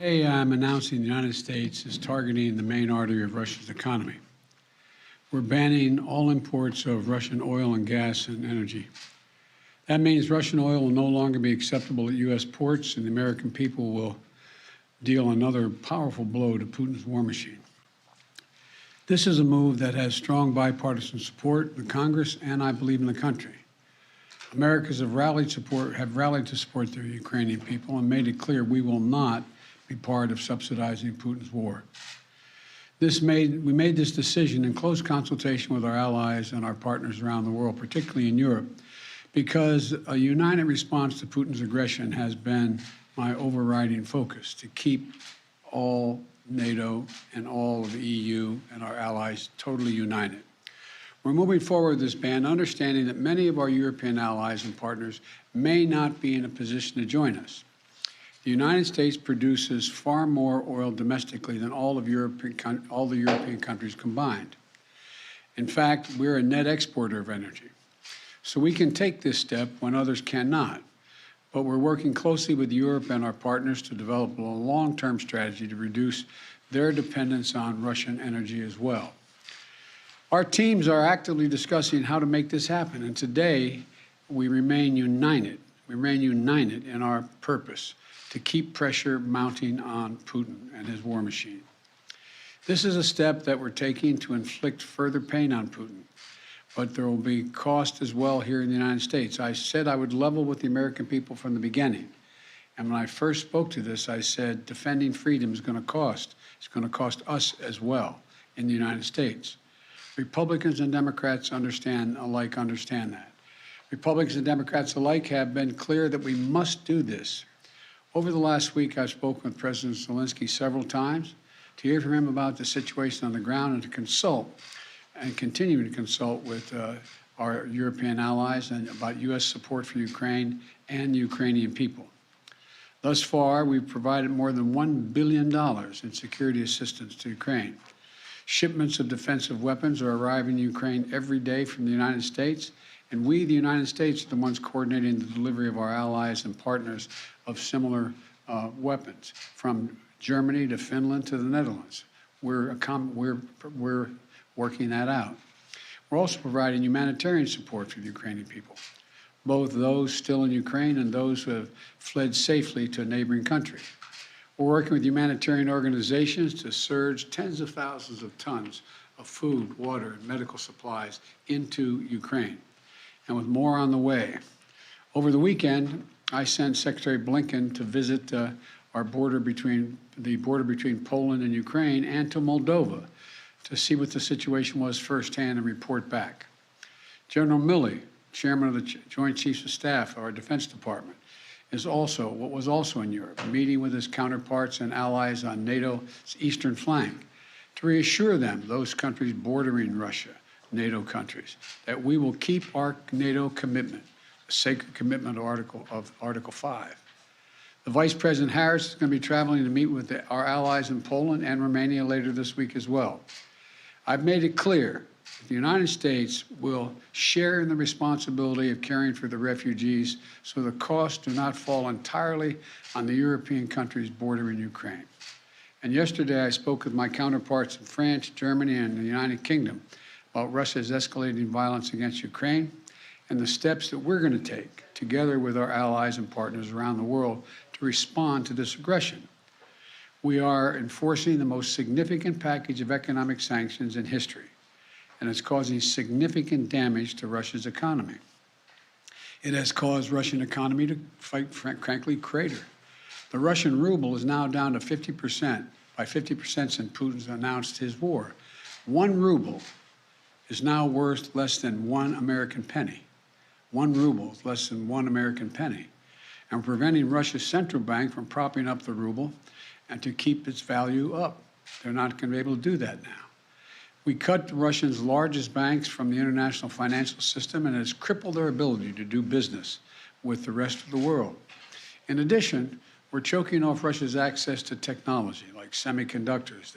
Today, I'm announcing the United States is targeting the main artery of Russia's economy. We're banning all imports of Russian oil and gas and energy. That means Russian oil will no longer be acceptable at U.S. ports, and the American people will deal another powerful blow to Putin's war machine. This is a move that has strong bipartisan support in the Congress and, I believe, in the country. Americans have rallied to support their Ukrainian people and made it clear we will not be part of subsidizing Putin's war. We made this decision in close consultation with our allies and our partners around the world, particularly in Europe, because a united response to Putin's aggression has been my overriding focus, to keep all NATO and all of the EU and our allies totally united. We're moving forward with this ban, understanding that many of our European allies and partners may not be in a position to join us. The United States produces far more oil domestically than all the European countries combined. In fact, we're a net exporter of energy. So we can take this step when others cannot. But we're working closely with Europe and our partners to develop a long-term strategy to reduce their dependence on Russian energy as well. Our teams are actively discussing how to make this happen, and today we remain united. We remain united in our purpose to keep pressure mounting on Putin and his war machine. This is a step that we're taking to inflict further pain on Putin, but there will be cost as well here in the United States. I said I would level with the American people from the beginning. And when I first spoke to this, I said defending freedom is going to cost. It's going to cost us as well in the United States. Republicans and Democrats understand that. Republicans and Democrats alike have been clear that we must do this. Over the last week, I've spoken with President Zelensky several times to hear from him about the situation on the ground and to consult and continue to consult with our European allies and about U.S. support for Ukraine and the Ukrainian people. Thus far, we've provided more than $1 billion in security assistance to Ukraine. Shipments of defensive weapons are arriving in Ukraine every day from the United States, and we, the United States, are the ones coordinating the delivery of our allies and partners of similar weapons, from Germany to Finland to the Netherlands. We're working that out. We're also providing humanitarian support for the Ukrainian people, both those still in Ukraine and those who have fled safely to a neighboring country. We're working with humanitarian organizations to surge tens of thousands of tons of food, water, and medical supplies into Ukraine, and with more on the way. Over the weekend, I sent Secretary Blinken to visit our border between Poland and Ukraine and to Moldova to see what the situation was firsthand and report back. General Milley, Chairman of the Joint Chiefs of Staff of our Defense Department, was also in Europe, meeting with his counterparts and allies on NATO's eastern flank to reassure them, those countries bordering Russia, NATO countries, that we will keep our NATO commitment, a sacred commitment of Article 5. The Vice President Harris is going to be traveling to meet with our allies in Poland and Romania later this week as well. I've made it clear that the United States will share in the responsibility of caring for the refugees so the costs do not fall entirely on the European countries bordering Ukraine. And yesterday I spoke with my counterparts in France, Germany, and the United Kingdom about Russia's escalating violence against Ukraine and the steps that we're going to take together with our allies and partners around the world to respond to this aggression. We are enforcing the most significant package of economic sanctions in history, and it's causing significant damage to Russia's economy. It has caused Russian economy to, frankly, crater. The Russian ruble is now down to 50%, by 50% since Putin's announced his war. 1 ruble is now worth less than 1 American penny. 1 ruble is less than 1 American penny. And preventing Russia's central bank from propping up the ruble and to keep its value up. They're not going to be able to do that now. We cut Russia's largest banks from the international financial system, and it's crippled their ability to do business with the rest of the world. In addition, we're choking off Russia's access to technology like semiconductors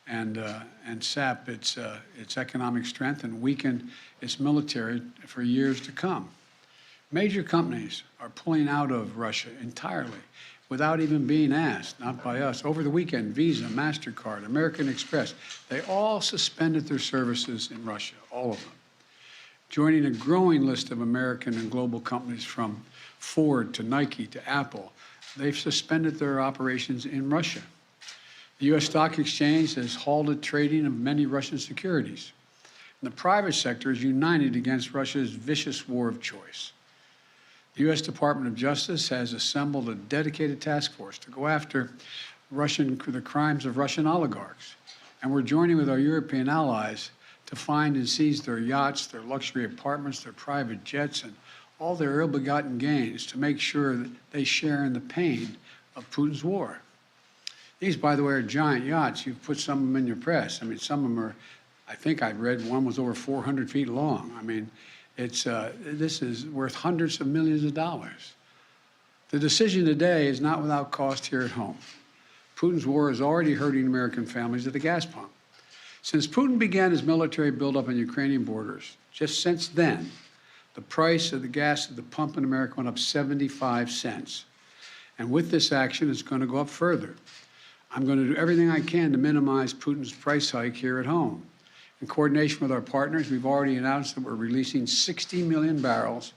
and sap its economic strength and weaken its military for years to come. Major companies are pulling out of Russia entirely. without even being asked, not by us. Over the weekend, Visa, MasterCard, American Express, they all suspended their services in Russia, all of them, joining a growing list of American and global companies from Ford to Nike to Apple. They've suspended their operations in Russia. The U.S. Stock Exchange has halted trading of many Russian securities. And the private sector is united against Russia's vicious war of choice. The U.S. Department of Justice has assembled a dedicated task force to go after the crimes of Russian oligarchs. And we're joining with our European allies to find and seize their yachts, their luxury apartments, their private jets, and all their ill-begotten gains to make sure that they share in the pain of Putin's war. These, by the way, are giant yachts. You've put some of them in your press. I mean, some of them are, I think I read one was over 400 feet long. I mean, this is worth hundreds of millions of dollars. The decision today is not without cost here at home. Putin's war is already hurting American families at the gas pump. Since Putin began his military buildup on Ukrainian borders, just since then, the price of the gas at the pump in America went up 75 cents. And with this action, it's going to go up further. I'm going to do everything I can to minimize Putin's price hike here at home. In coordination with our partners, we've already announced that we're releasing 60 million barrels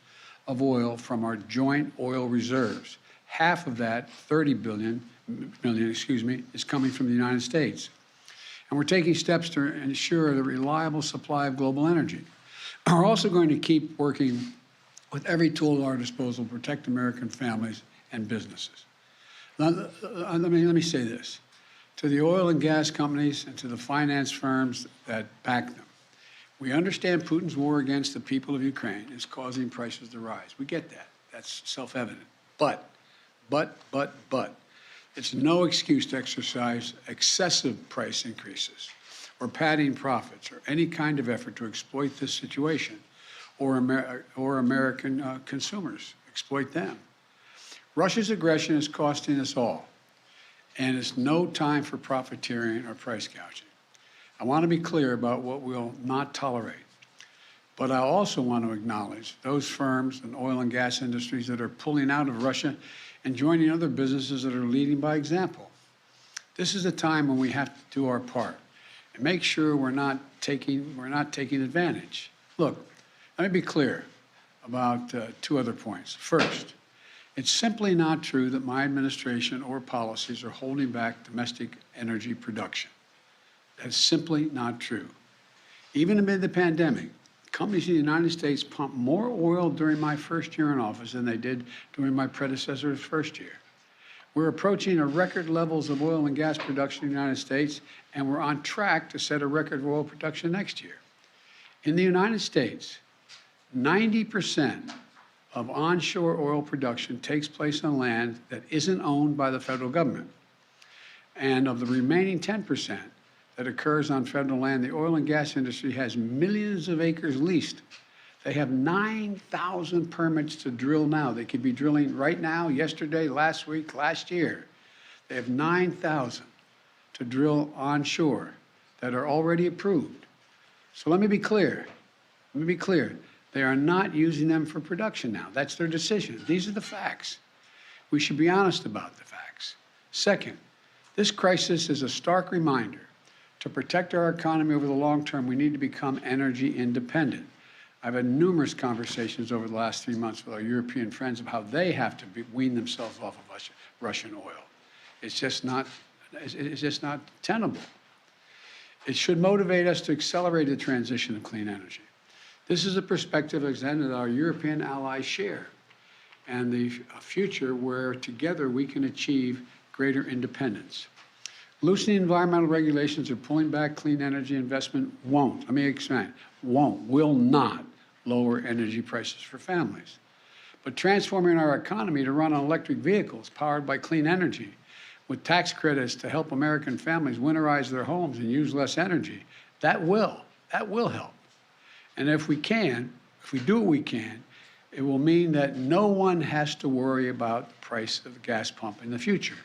of oil from our joint oil reserves. Half of that, 30 million, is coming from the United States. And we're taking steps to ensure the reliable supply of global energy. We're also going to keep working with every tool at our disposal to protect American families and businesses. Now, let me say this. To the oil and gas companies and to the finance firms that back them, we understand Putin's war against the people of Ukraine is causing prices to rise. We get that. That's self-evident. But, it's no excuse to exercise excessive price increases or padding profits or any kind of effort to exploit this situation or American consumers, exploit them. Russia's aggression is costing us all, and it's no time for profiteering or price gouging. I want to be clear about what we'll not tolerate, but I also want to acknowledge those firms and oil and gas industries that are pulling out of Russia and joining other businesses that are leading by example. This is a time when we have to do our part and make sure we're not taking advantage. Look, let me be clear about two other points. First, it's simply not true that my administration or policies are holding back domestic energy production. That's simply not true. Even amid the pandemic, companies in the United States pumped more oil during my first year in office than they did during my predecessor's first year. We're approaching a record levels of oil and gas production in the United States, and we're on track to set a record of oil production next year. In the United States, 90% of onshore oil production takes place on land that isn't owned by the federal government. And of the remaining 10% that occurs on federal land, the oil and gas industry has millions of acres leased. They have 9,000 permits to drill now. They could be drilling right now, yesterday, last week, last year. They have 9,000 to drill onshore that are already approved. So let me be clear. They are not using them for production now. That's their decision. These are the facts. We should be honest about the facts. Second, this crisis is a stark reminder to protect our economy over the long term, we need to become energy independent. I've had numerous conversations over the last 3 months with our European friends of how they have to wean themselves off of Russian oil. It's just not tenable. It should motivate us to accelerate the transition to clean energy. This is a perspective that our European allies share, and the future where together we can achieve greater independence. Loosening environmental regulations or pulling back clean energy investment will not lower energy prices for families. But transforming our economy to run on electric vehicles powered by clean energy with tax credits to help American families winterize their homes and use less energy, that will help. And if we do what we can, it will mean that no one has to worry about the price of the gas pump in the future.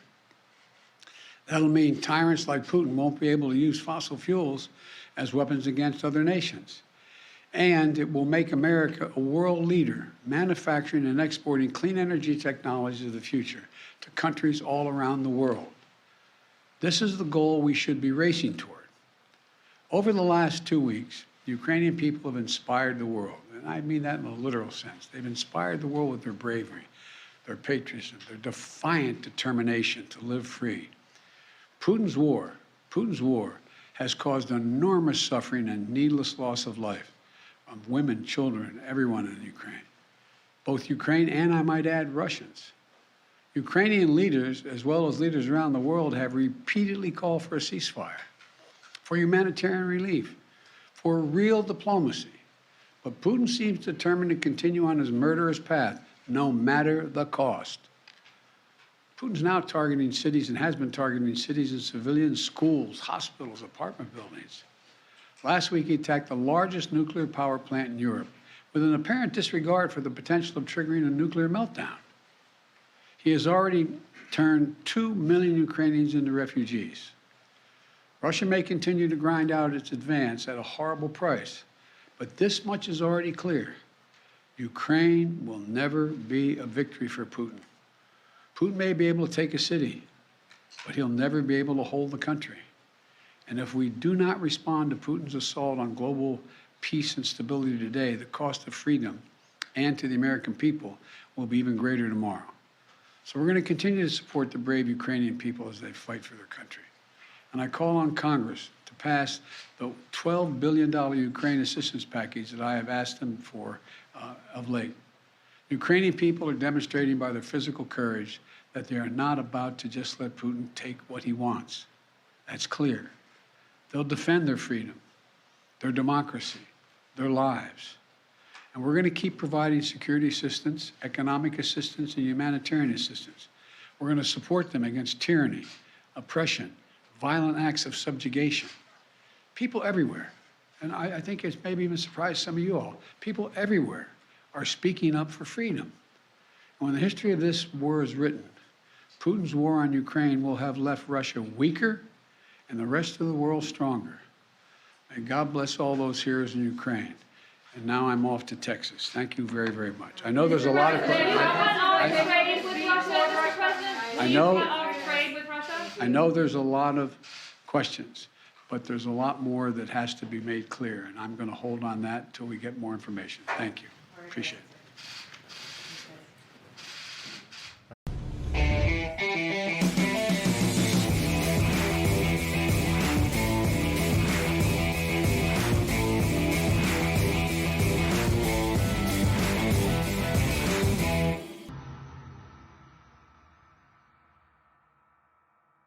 That'll mean tyrants like Putin won't be able to use fossil fuels as weapons against other nations. And it will make America a world leader, manufacturing and exporting clean energy technologies of the future to countries all around the world. This is the goal we should be racing toward. Over the last 2 weeks, Ukrainian people have inspired the world, and I mean that in a literal sense. They've inspired the world with their bravery, their patriotism, their defiant determination to live free. Putin's war has caused enormous suffering and needless loss of life of women, children, everyone in Ukraine, both Ukraine and, I might add, Russians. Ukrainian leaders, as well as leaders around the world, have repeatedly called for a ceasefire, for humanitarian relief, for real diplomacy. But Putin seems determined to continue on his murderous path, no matter the cost. Putin's now targeting cities and has been targeting cities and civilians, schools, hospitals, apartment buildings. Last week, he attacked the largest nuclear power plant in Europe with an apparent disregard for the potential of triggering a nuclear meltdown. He has already turned 2 million Ukrainians into refugees. Russia may continue to grind out its advance at a horrible price, but this much is already clear. Ukraine will never be a victory for Putin. Putin may be able to take a city, but he'll never be able to hold the country. And if we do not respond to Putin's assault on global peace and stability today, the cost of freedom and to the American people will be even greater tomorrow. So we're going to continue to support the brave Ukrainian people as they fight for their country. And I call on Congress to pass the $12 billion Ukraine assistance package that I have asked them for of late. Ukrainian people are demonstrating by their physical courage that they are not about to just let Putin take what he wants. That's clear. They'll defend their freedom, their democracy, their lives. And we're going to keep providing security assistance, economic assistance, and humanitarian assistance. We're going to support them against tyranny, oppression, violent acts of subjugation. People everywhere, and I think it's maybe even surprised some of you all, people everywhere are speaking up for freedom. And when the history of this war is written, Putin's war on Ukraine will have left Russia weaker and the rest of the world stronger. May God bless all those heroes in Ukraine. And now I'm off to Texas. Thank you very, very much. I know there's a lot of questions. I know there's a lot of questions, but there's a lot more that has to be made clear, and I'm going to hold on that until we get more information. Thank you. Appreciate it.